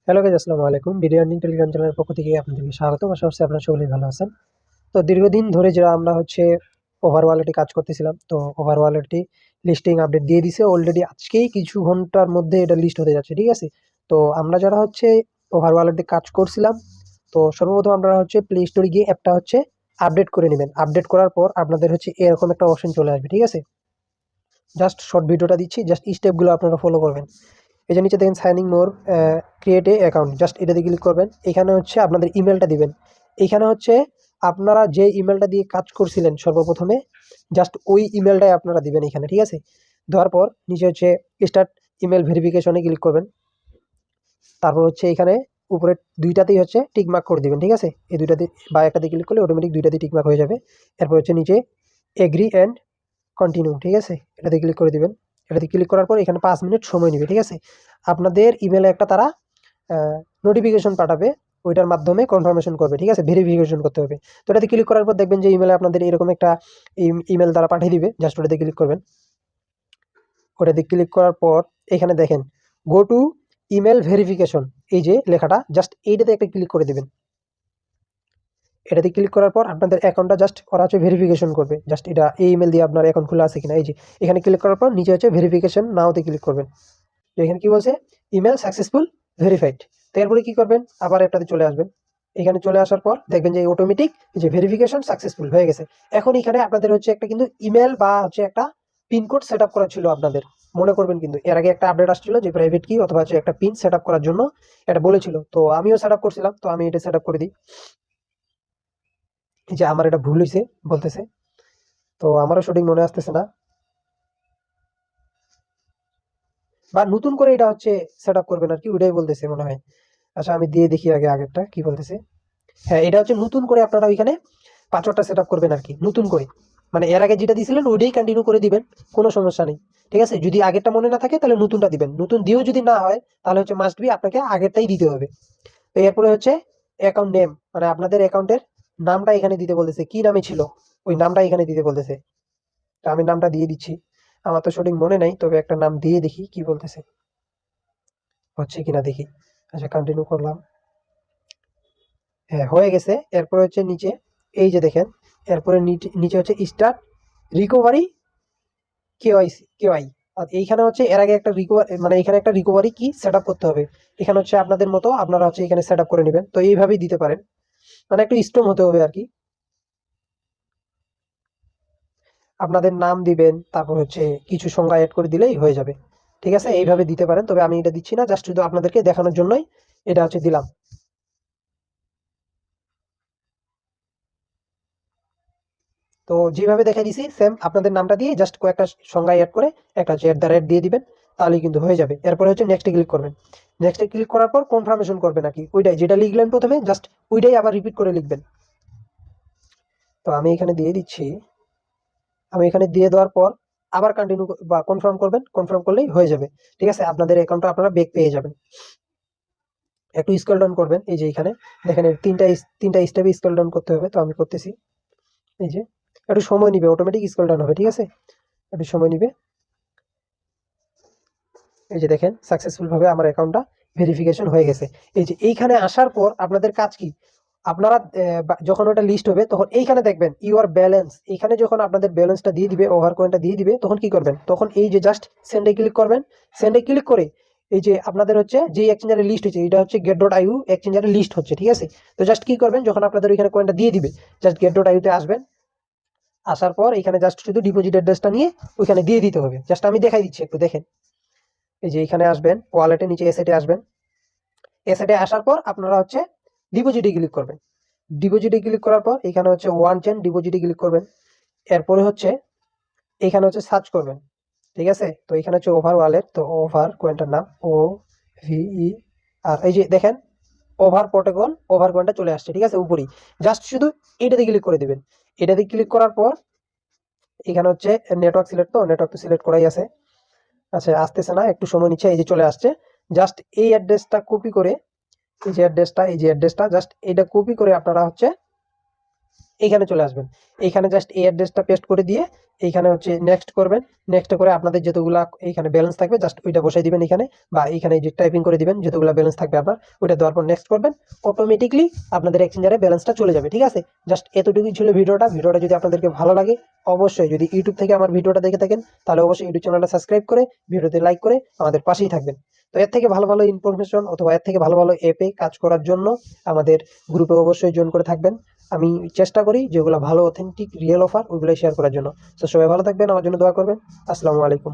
Hello guys, আসসালামু আলাইকুম। Video earning Telegram চ্যানেলের পক্ষ থেকে আপনাদেরকে স্বাগতম। আশা করছি আপনারা সকলেই ভালো আছেন। তো দীর্ঘদিন ধরে যারা আমরা ওভার ওয়ালেটে কাজ করতেছিলাম, তো ওভার ওয়ালেটটি লিস্টিং আপডেট দিয়ে দিছে অলরেডি। আজকেই কিছু ঘন্টার মধ্যে এটা লিস্ট হতে যাচ্ছে, ঠিক আছে? তো আমরা যারা ওভার ওয়ালেটে কাজ করছিলাম, তো সর্বপ্রথম আপনারা প্লে স্টোরে গিয়ে অ্যাপটা আপডেট করে নেবেন। আপডেট করার পর আপনাদের এরকম একটা অপশন চলে আসবে, ঠিক আছে? জাস্ট শর্ট ভিডিওটা দিচ্ছি, জাস্ট স্টেপগুলো আপনারা ফলো করবেন। এই যে নিচে দেখেন signing more, create a account, just এটাতে ক্লিক করবেন। এখানে আপনাদের ইমেলটা দিবেন। এখানে আপনারা যে ইমেলটা দিয়ে কাজ করছিলেন সর্বপ্রথমে, জাস্ট ওই ইমেলটাই আপনারা দিবেন এখানে, ঠিক আছে? দেওয়ার পর নিচে স্টার্ট ইমেল ভেরিফিকেশনে ক্লিক করবেন। তারপর এখানে উপরে দুইটাতেই টিক মার্ক করে দিবেন, ঠিক আছে? এই দুইটাতে বা একটাতে ক্লিক করলে অটোমেটিক দুইটাতেই টিক মার্ক হয়ে যাবে। এরপর নিচে এগ্রি অ্যান্ড কন্টিনিউ, ঠিক আছে? এটাতে ক্লিক করে দিবেন। এটাতে ক্লিক করার পর এখানে 5 মিনিট সময় নেবে, ঠিক আছে? আপনাদের ইমেলে একটা তারা নোটিফিকেশন পাঠাবে, ওইটার মাধ্যমে কনফার্মেশন করবে, ঠিক আছে? ভেরিফিকেশন করতে হবে। তো এটাতে ক্লিক করার পর দেখবেন যে ইমেলে আপনাদের এরকম একটা ইমেল তারা পাঠিয়ে দিবে। জাস্ট ওটাতে ক্লিক করবেন। ওটাতে ক্লিক করার পর এখানে দেখেন গো টু ইমেল ভেরিফিকেশন, এই যে লেখাটা, জাস্ট এইটাতে একটা ক্লিক করে দিবেন। এটাতে ক্লিক করার পর আপনাদের অ্যাকাউন্টটা জাস্ট ওরা ভেরিফিকেশন করবে। জাস্ট এটা এই ইমেল দিয়ে আপনার অ্যাকাউন্ট খোলা আছে কিনা, এই যে এখানে ক্লিক করার পর নিচে ভেরিফিকেশন নাওতে ক্লিক করবেন। তো এখানে কি বলছে, ইমেল সাকসেসফুল ভেরিফাইড। তো এরপরে কি করবেন, আবার এটাতে চলে আসবেন। এখানে চলে আসার পর দেখবেন যে অটোমেটিক যে ভেরিফিকেশন সাকসেসফুল হয়ে গেছে। এখন এখানে আপনাদের একটা কিন্তু ইমেল বা একটা পিনকোড সেট আপ করা ছিল আপনাদের, মনে করবেন। কিন্তু এর আগে একটা আপডেট আসছিল যে প্রাইভেট কি অথবা একটা পিন সেট আপ করার জন্য এটা বলেছিল। তো আমিও সেট আপ করছিলাম, তো আমি এটা সেট আপ করে দিই। এই যে আমার এটা ভুল হয়েছে বলতেছে, তো আমারও সঠিক মনে আসতেছে না, বা নতুন করে এটা সেট আপ করবেন আর কি, ওইটাই বলতেছে মনে হয়। আচ্ছা, আমি দিয়ে দেখি আগে আগেরটা কি বলতেছে। হ্যাঁ, এটা নতুন করে আপনারা ওইখানে পাসওয়ার্ডটা সেট আপ করবেন আর কি, নতুন করে। মানে এর আগে যেটা দিয়েছিলেন ওইটাই কন্টিনিউ করে দিবেন, কোনো সমস্যা নেই, ঠিক আছে? যদি আগেরটা মনে না থাকে তাহলে নতুনটা দিবেন। নতুন দিয়েও যদি না হয় তাহলে মাস্ট বি আপনাকে আগেরটাই দিতে হবে। তো এরপরে অ্যাকাউন্ট নেম, মানে আপনাদের অ্যাকাউন্টের নামটা এখানে দিতে বলতেছে। কি নামে ছিল ওই নামটা এখানে দিতে বলতেছে। তো আমি নামটা দিয়ে দিচ্ছি। আমার তো সঠিক মনে নাই, তবে একটা নাম দিয়ে দেখি কি বলতেছে, হচ্ছে কিনা দেখি। আচ্ছা, কন্টিনিউ করলাম। হ্যাঁ, হয়ে গেছে। এরপরে নিচে এই যে দেখেন, এরপরে নিচে স্টার্ট রিকভারি কেওয়াই। আর এইখানে এর আগে একটা মানে এখানে একটা রিকভারি কি সেট আপ করতে হবে। এখানে আপনাদের মতো আপনারা এখানে সেট আপ করে নেবেন। তো এইভাবেই দিতে পারেন, মানে একটু স্ট্রং হতে হবে আর কি। আপনাদের নাম দিবেন, তারপর কিছু সংখ্যা অ্যাড করে দিলেই হয়ে যাবে, ঠিক আছে? এইভাবে দিতে পারেন, তবে আমি এটা দিচ্ছি না, জাস্ট শুধু আপনাদেরকে দেখানোর জন্যই এটা দিলাম। তো যেভাবে দেখাই দিছি সেম আপনাদের নামটা দিয়ে জাস্ট কয়েকটা সংখ্যা অ্যাড করে একটা @, দিয়ে দিবেন, তাহলেই কিন্তু হয়ে যাবে। এরপরে নেক্সটে ক্লিক করবেন। নেক্সটে ক্লিক করার পর কনফার্মেশন করবেন আর কি, ওইটাই যেটা লিখলেন প্রথমে, জাস্ট ওইটাই আবার রিপিট করে লিখবেন। তো আমি এখানে দিয়ে দিচ্ছি। আমি এখানে দিয়ে দেওয়ার পর আবার কন্টিনিউ বা কনফার্ম করবেন, কনফার্ম করলেই হয়ে যাবে, ঠিক আছে? আপনাদের অ্যাকাউন্টটা আপনারা ব্যাক পেয়ে যাবেন। একটু স্ক্রল ডাউন করবেন, এই যে এখানে দেখেন তিনটা স্টেপে স্ক্রল ডাউন করতে হবে, তো আমি করতেছি। এই যে একটু সময় নিবে, অটোমেটিক স্ক্রল ডাউন হবে, ঠিক আছে? একটু সময় নিবে। এই যে দেখেন সাকসেসফুল ভাবে আমার অ্যাকাউন্টটা ভেরিফিকেশন হয়ে গেছে। এই যে এইখানে আসার পর আপনাদের কাজ কি, আপনারা যখন ওটা লিস্ট হবে তখন এইখানে দেখবেন ইউর ব্যালেন্স। এইখানে যখন আপনাদের ব্যালেন্সটা দিয়ে দিবে, ওভার কয়েনটা দিয়ে দিবে, তখন কি করবেন, তখন এই যে জাস্ট সেন্ডে ক্লিক করবেন। সেন্ডে ক্লিক করে এই যে আপনাদের যে এক্সচেঞ্জারের লিস্ট হচ্ছে, এটা get.iu এক্সচেঞ্জারের লিস্ট হচ্ছে, ঠিক আছে? তো জাস্ট কি করবেন, যখন আপনাদের ওইখানে কয়েনটা দিয়ে দিবে, জাস্ট get.iu তে আসবেন। আসার পর এখানে জাস্ট শুধু ডিপোজিট অ্যাড্রেসটা নিয়ে ওইখানে দিয়ে দিতে হবে। জাস্ট আমি দেখাই দিচ্ছি, একটু দেখেন। এই যে এখানে আসবেন, ওয়ালেটে নিচে এসেটে আসবেন। এসেটে আসার পর আপনারা ডিপোজিটে ক্লিক করবেন। ডিপোজিটে ক্লিক করার পর এখানে ওয়ান চেন ডিপোজিটে ক্লিক করবেন। এরপরে এখানে সার্চ করবেন, ঠিক আছে? তো এখানে ওভার ওয়ালেট, তো ওভার কয়েনটার নাম OVE। আর এই যে দেখেন ওভার প্রোটোকল, ওভার কয়েনটা চলে আসছে, ঠিক আছে? উপরেই জাস্ট শুধু এটাতে ক্লিক করে দিবেন। এটাতে ক্লিক করার পর এখানে নেটওয়ার্ক সিলেক্ট, তো নেটওয়ার্ক তো সিলেক্ট করাই আছে। আচ্ছা, আসতেছে না, একটু সময় নিচ্ছে। এই যে চলে আসছে। জাস্ট এই অ্যাড্রেসটা কপি করে, এই যে অ্যাড্রেসটা জাস্ট এটা কপি করে আপনারা এইখানে চলে আসবেন। এইখানে জাস্ট এই অ্যাড্রেসটা পেস্ট করে দিয়ে এইখানে হচ্ছে নেক্সট করবেন। নেক্সট করে আপনাদের যতগুলা এইখানে ব্যালেন্স থাকবে জাস্ট ওইটা বসাই দিবেন এখানে, বা এইখানে যে টাইপিং করে দিবেন যতগুলা ব্যালেন্স থাকবে আপনার, ওইটা দেওয়ার পর নেক্সট করবেন। অটোমেটিকলি আপনাদের এক্সচেঞ্জারে ব্যালেন্সটা চলে যাবে, ঠিক আছে? জাস্ট এতটুকুই ছিল ভিডিওটা। ভিডিওটা যদি আপনাদেরকে ভালো লাগে, অবশ্যই যদি ইউটিউব থেকে আমার ভিডিওটা দেখে থাকেন তাহলে অবশ্যই ইউটিউব চ্যানেলটা সাবস্ক্রাইব করে ভিডিওতে লাইক করে আমাদের পাশেই থাকবেন। তো এর থেকে ভালো ভালো ইনফরমেশন অথবা এর থেকে ভালো ভালো অ্যাপে কাজ করার জন্য আমাদের গ্রুপে অবশ্যই জয়েন করে থাকবেন। আমি চেষ্টা করি যেগুলো ভালো অথেন্টিক রিয়েল অফার ওইগুলো শেয়ার করার জন্য। তো সবাই ভালো থাকবেন, আমার জন্য দোয়া করবেন। আসসালামু আলাইকুম।